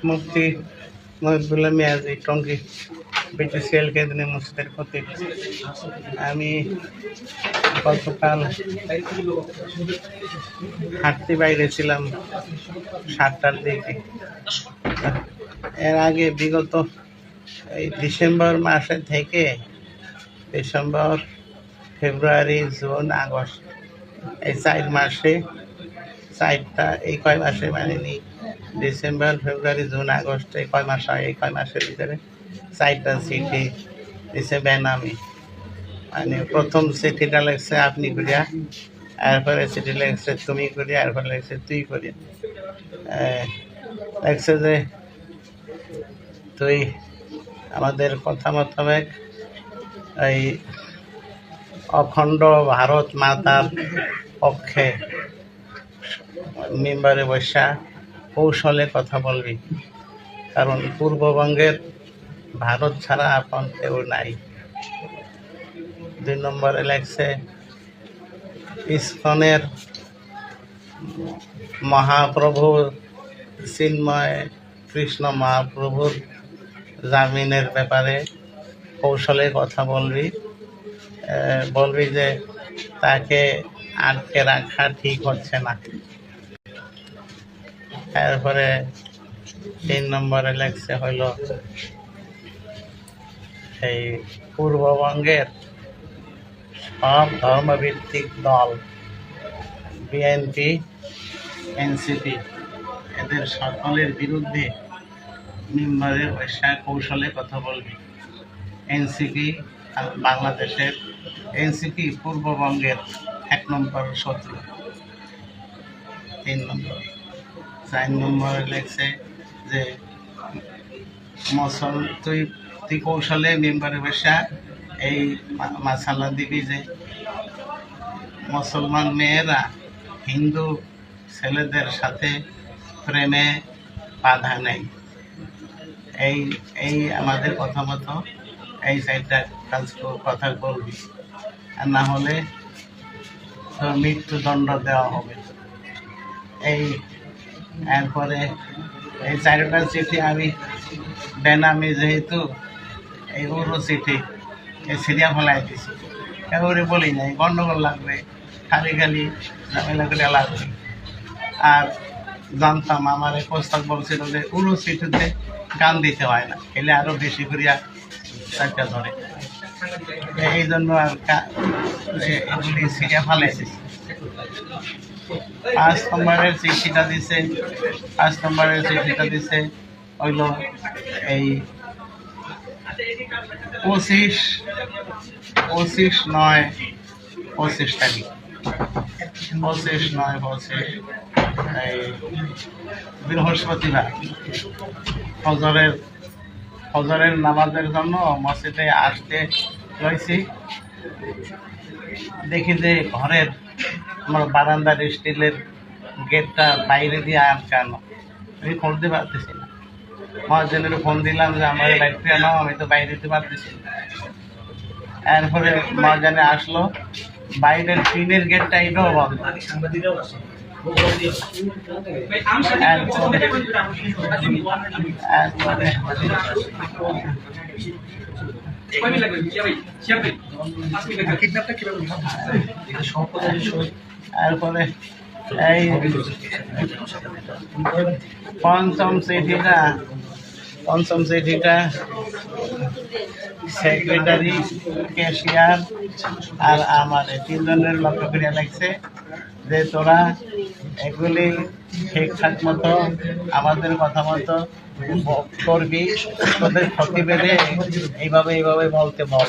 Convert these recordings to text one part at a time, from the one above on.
মুফতি Mohibullah Miyaji Tongi BTCL কেন্দ্রীয় মসজিদের খতিব। আমি গতকাল হাঁটতে বাইরে ছিলাম 7টার দিকে। এর আগে বিগত এই ডিসেম্বর মাসে থেকে ডিসেম্বর, ফেব্রুয়ারি, জুন, আগস্ট এই 4 মাসে এই কয় মাসে মানে নি ডিসেম্বর, ফেব্রুয়ারি, জুন, আগস্ট এই কয় মাস হয়, এই কয় মাসের ভিতরে 4টা চিঠি দিছে বেনামি। মানে প্রথম চিঠিটা লেগছে আপনি করিয়া, এরপরে চিঠি লেগছে তুমি করিয়া, এরপরে লেগছে তুই করিয়া। লেগছে যে তুই আমাদের কথা মোতাবেক এই অখণ্ড ভারত মাতার পক্ষে মেম্বারে বসা কৌশলে কথা বলবি, কারণ পূর্ববঙ্গের ভারত ছাড়া আপন কেউ নাই। 2 নম্বরে লেগছে ইসকনের মহাপ্রভু চিন্ময় কৃষ্ণ মহাপ্রভুর জামিনের ব্যাপারে কৌশলে কথা বলবি যে তাকে আটকে রাখা ঠিক হচ্ছে না। এরপরে 3 নম্বরে লেগছে হইল এই পূর্ববঙ্গের সব ধর্মভিত্তিক দল বিএনপি, এনসিপি এদের সকলের বিরুদ্ধে মেম্বারের বৈশা কৌশলে কথা বলবি। এনসিপি বাংলাদেশের, এনসিপি পূর্ববঙ্গের 1 নম্বর শত্রু। 3 নম্বর। 4 নম্বরে লেগছে যে তুই কৌশলে মেম্বারে বসা এই মাসালা দিবি যে মুসলমান মেয়েরা হিন্দু ছেলেদের সাথে প্রেমে বাধা নেই। এই আমাদের কথা মতো এই 4টা কথা বলবি, আর না হলে তোর মৃত্যুদণ্ড দেওয়া হবে। এরপরে এই 4টা চিঠি আমি বেনামি, যেহেতু এই উরু চিঠি এই সিরিয়া ফেলাই দিছি, এবারে বলি নাই গন্ডগোল লাগবে, খালি ঝামেলা করে লাগবে। আর জানতাম আমার এই প্রস্তাব বলছিল যে উরু চিঠিতে গান দিতে হয় না, এলে আরো বেশি করিয়া 4টা ধরে। এই জন্য আর এগুলি সিরিয়া ফেলাই দিছি। 5 নম্বরের চিঠিটা দিছে হইল এই 25/9/25 তারিখ, 25/9/25 এই বৃহস্পতিবার ফজরের নামাজের জন্য মসজিদে আসতে রয়েছি। দেখি যে ঘরের আমার বারান্দার স্টিলের গেটটা বাইরে দিয়ে আটকানো, আমি খুলতে পারতেছি না। মহাজনের ফোন দিলাম যে আমার লাইটটা আনো, আমি তো বাইরে দিতে পারতেছি না। এরপরে মহাজনে আসলো, বাইরের টিনের গেটটা এটাও বন্ধ। এরপরে এই পঞ্চম চিঠিটা সেক্রেটারি, ক্যাশিয়ার আর আমার 3 জনের লক্ষ্য করিয়া লাগছে যে তোরা এগুলি ঠিকঠাক মতো আমাদের কথা মতো করবি, তোদের ক্ষতি বেড়ে এইভাবে বলতে বল,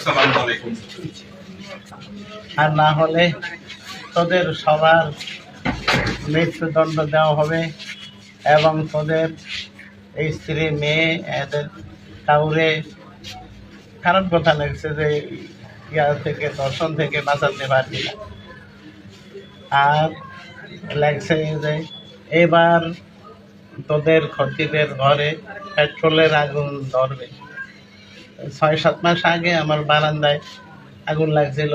আর না হলে তোদের সবার মৃত্যুদণ্ড দেওয়া হবে এবং তোদের এই স্ত্রী, মেয়ে এদের কাউরে খারাপ কথা লাগছে যে দর্শন থেকে বাঁচাতে পারবি না। আর লাগছে যে এবার তোদের খতিবের ঘরে পেট্রোলের আগুন ধরবে। 6-7 মাস আগে আমার বারান্দায় আগুন লাগছিল,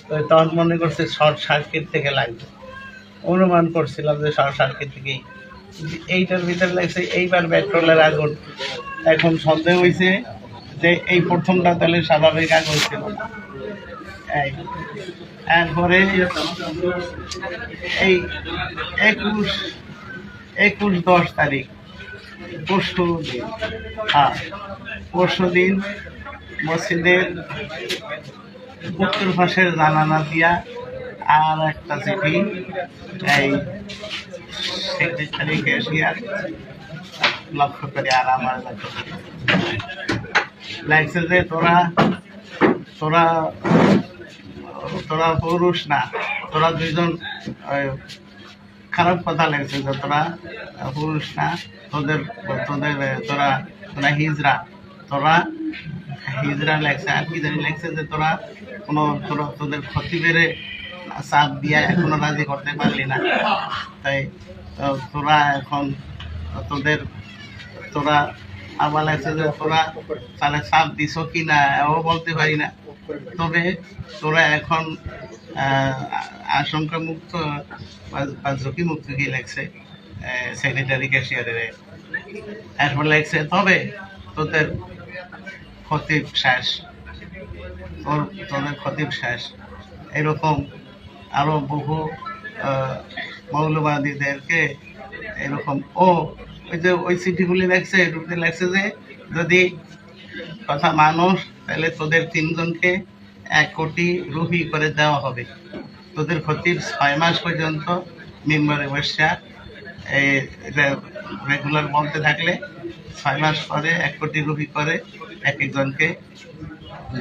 তো তখন মনে করছি শর্ট সার্কিট থেকে লাগবে, অনুমান করছিলাম যে শর্ট সার্কিট থেকেই এইটার ভিতরে লাগছে এইবার পেট্রোলের আগুন। এখন সন্দেহ হয়েছে যে এই প্রথমটা তাহলে স্বাভাবিক আগুন ছিল না। এই এরপরে এই 21/10 পরশু দিন, হ্যাঁ পরশু দিন মসজিদের উত্তর পাশের জানালা দিয়া আর একটা চিঠি এই সেক্রেটারি ক্যাশিয়ার লক্ষ্য করে আর আমার লক্ষ্য করে লাগছে যে তোরা তোরা তোরা পুরুষ না, তোরা দুইজন খারাপ কথা লাগছে যে তোরা পুরুষ না, তোদের তোদের তোরা তোরা হিজড়া, তোরা হিজড়া লাগছে আর কি জানি লাগছে যে তোরা কোনো তোদের ক্ষতি বেড়ে চাপ দিয়া এখনো রাজি করতে পারলি না, তাই তোরা এখন তোরা আবার লাগছে যে তোরা তাহলে চাপ দিছ কি না এও বলতে পারি না, তবে তোরা এখন আশঙ্কা মুক্ত বা ঝুঁকি মুক্ত কি লাগছে সেক্রেটারি ক্যাশিয়ারের। এরপর লাগছে তবে তোদের খতিব শেষ, তোদের খতিব শেষ। এরকম আরো বহু মৌলবাদীদেরকে এরকম ওই যে ওই চিঠিগুলি লেখছে, লেখছে যে যদি কথা মানুষ তাহলে তোদের 3 জনকে 1 কোটি রুপি করে দেওয়া হবে। তোদের খতিব 6 মাস পর্যন্ত মেম্বারে বসা রেগুলার বলতে থাকলে 6 মাস পরে 1 কোটি রুপি করে এক একজনকে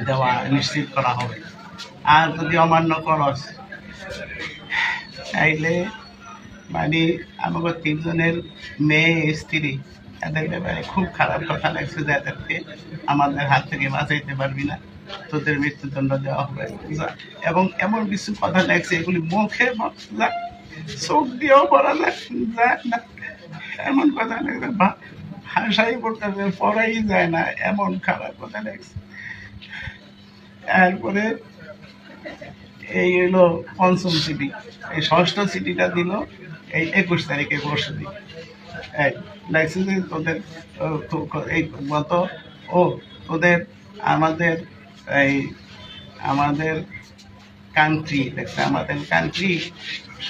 দেওয়া নিশ্চিত করা হবে। আর যদি অমান্য করস তাইলে মানে আমাকে 3 জনের মেয়ে স্ত্রী এদের ব্যাপারে খুব খারাপ কথা লাগছে যে এদেরকে আমাদের হাত থেকে বাঁচাইতে পারবি না, তোদের মৃত্যুদণ্ড দেওয়া হবে। এবং এমন কিছু কথা লাগছে এগুলি মুখে চোখ দিয়েও পড়া যায় না, এমন কথা লাগছে ভাষাই পড়তে পড়াই যায় না, এমন খারাপ কথা লাগছে। এরপরে এই হলো 5ম চিঠি, এই 6ষ্ঠ চিঠিটা দিল এই 21 তারিখে পরশু দিন। লাগছে যে তোদের এই মত তোদের আমাদের কান্ট্রি দেখছে, আমাদের কান্ট্রি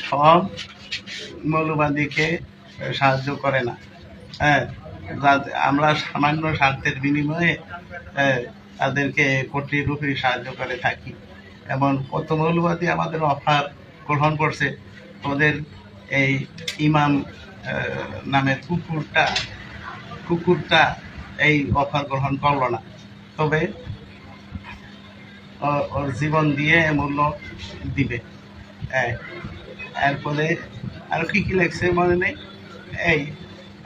সব মৌলবাদীকে সাহায্য করে না, হ্যাঁ আমরা সামান্য স্বার্থের বিনিময়ে তাদেরকে কোটি রুপি সাহায্য করে থাকি। এমন কত মৌলবাদী আমাদের অফার গ্রহণ করছে, তোদের এই ইমাম নামের কুকুরটা এই অফার গ্রহণ করলো না, তবে ওর জীবন দিয়ে মূল্য দিবে। এরপরে আর কি কি লাগছে মনে নেই।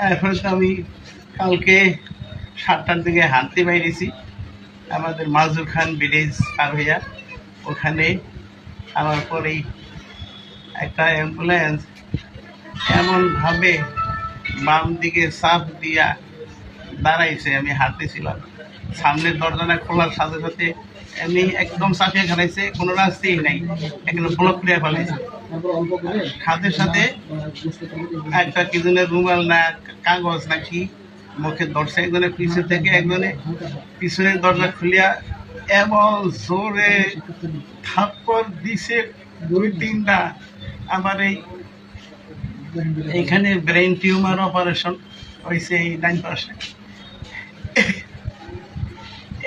এরপরে তো আমি কালকে 7টার দিকে হাঁটতে বাইরেছি আমাদের মাজুর খান ব্রিজ পার হইয়া, ওখানে আমার পরেই একটা অ্যাম্বুলেন্স এমনভাবে বাম দিকে চাপ দিয়া দাঁড়াইছে, আমি হাঁটতেছিলাম, সামনের দরজাটা খোলার সাথে সাথে এমনি একদম চাপিয়ে খারাইছে, কোনো রাস্তাই নাই, এখানে ব্লক করে ফেলাইছে। সাথে সাথে একটা কি জনের রুমাল না কাগজ নাকি মুখে ধরছে, একজনের পিছনে থেকে একজনে পিছনের দরজা খুলিয়া এমন জোরে থাপ্পড় দিছে 2-3টা। আমার এইখানে ব্রেন টিউমার অপারেশন হয়েছে এই ডান পাশে,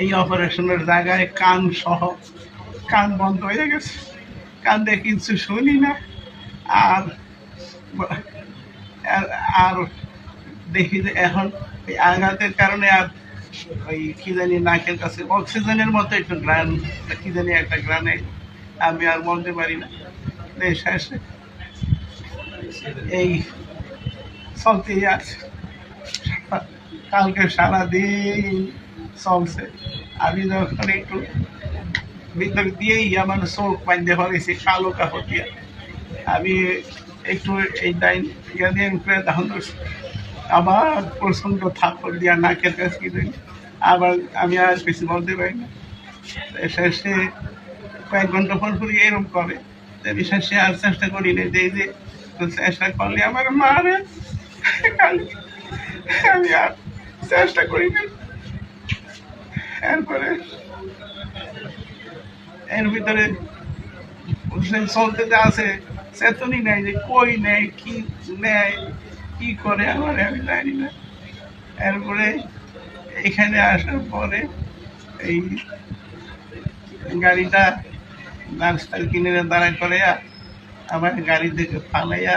এই অপারেশনের জায়গায় কান সহ কান বন্ধ হয়ে গেছে, কান দিয়ে কিছু শুনি না। আর আর দেখি যে এখন এই আঘাতের কারণে আর ওই কি জানি নাকের কাছে অক্সিজেনের মতো একটু গ্রান কি জানি একটা গ্রানে আমি আর বলতে পারি না। শেষে এই চলতেই আছে, কালকে সারাদিন চলছে। আমি যখন একটু ভিতর দিয়েই আমার চোখ বাঁধতে পারিছি কালো কাপড় দিয়ে, আমি একটু এই ডাইন ইয়া দিয়ে উঠে তখন আবার প্রচণ্ড থাপ্পড় দিয়া নাকের কাছে কি দিই, আবার আমি আর কিছু বলতে পারি না। শেষে কয়েক ঘন্টা পর পরই এরকম করে, আমি শেষে আর চেষ্টা করি না, যে চেষ্টা করলে আমার মারে আমি আর চেষ্টা করি না। এরপরে এর ভিতরে চলতে আছে চেতনই নেই যে কই নেয় কি নেয় কি করে আমার আমি জানি না। এরপরে এখানে আসার পরে এই গাড়িটা রাস্তার কিনারে দাঁড়া করে আমার গাড়ি থেকে ফালাইয়া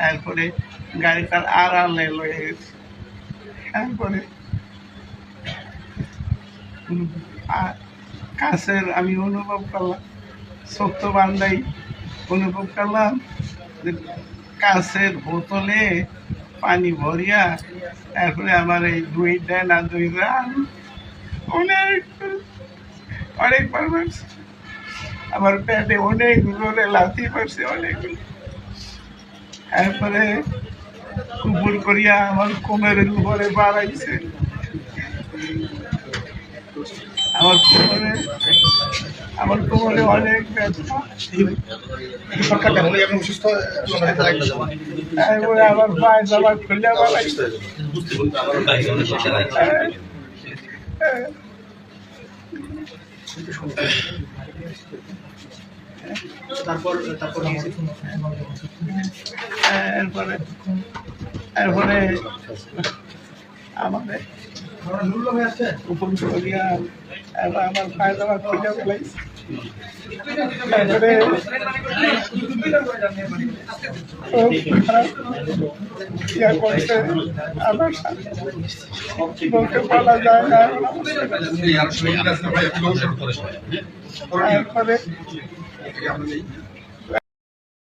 এরপরে গাড়িটার আড়ালে লয়ে গেছে। এরপরে কাছের আমি অনুভব করলাম, সত্য বান্ধাই অনুভব করলাম যে কাছের বোতলে পানি ভরিয়া তারপরে আমার এই দুই ডানা দুই রান অনেক অনেকবার মারছে। আমার পেটে অনেক জোরে লাথি মারছে অনেকগুলো। তারপরে উপর করিয়া আমার কোমরের উপরে বাড়াইছে। আমার কোমরে অনেক ব্যথা। তারপরে আমার পায়ে জামা খুলে বাড়াইছে। এরপরে আমাদের উপর করিয়া আমার পায়ে জামা খুলে ফেলাইছে। তারপরে ইয়া করছে আমার সাথে বলতে বলা যায় না। তারপরে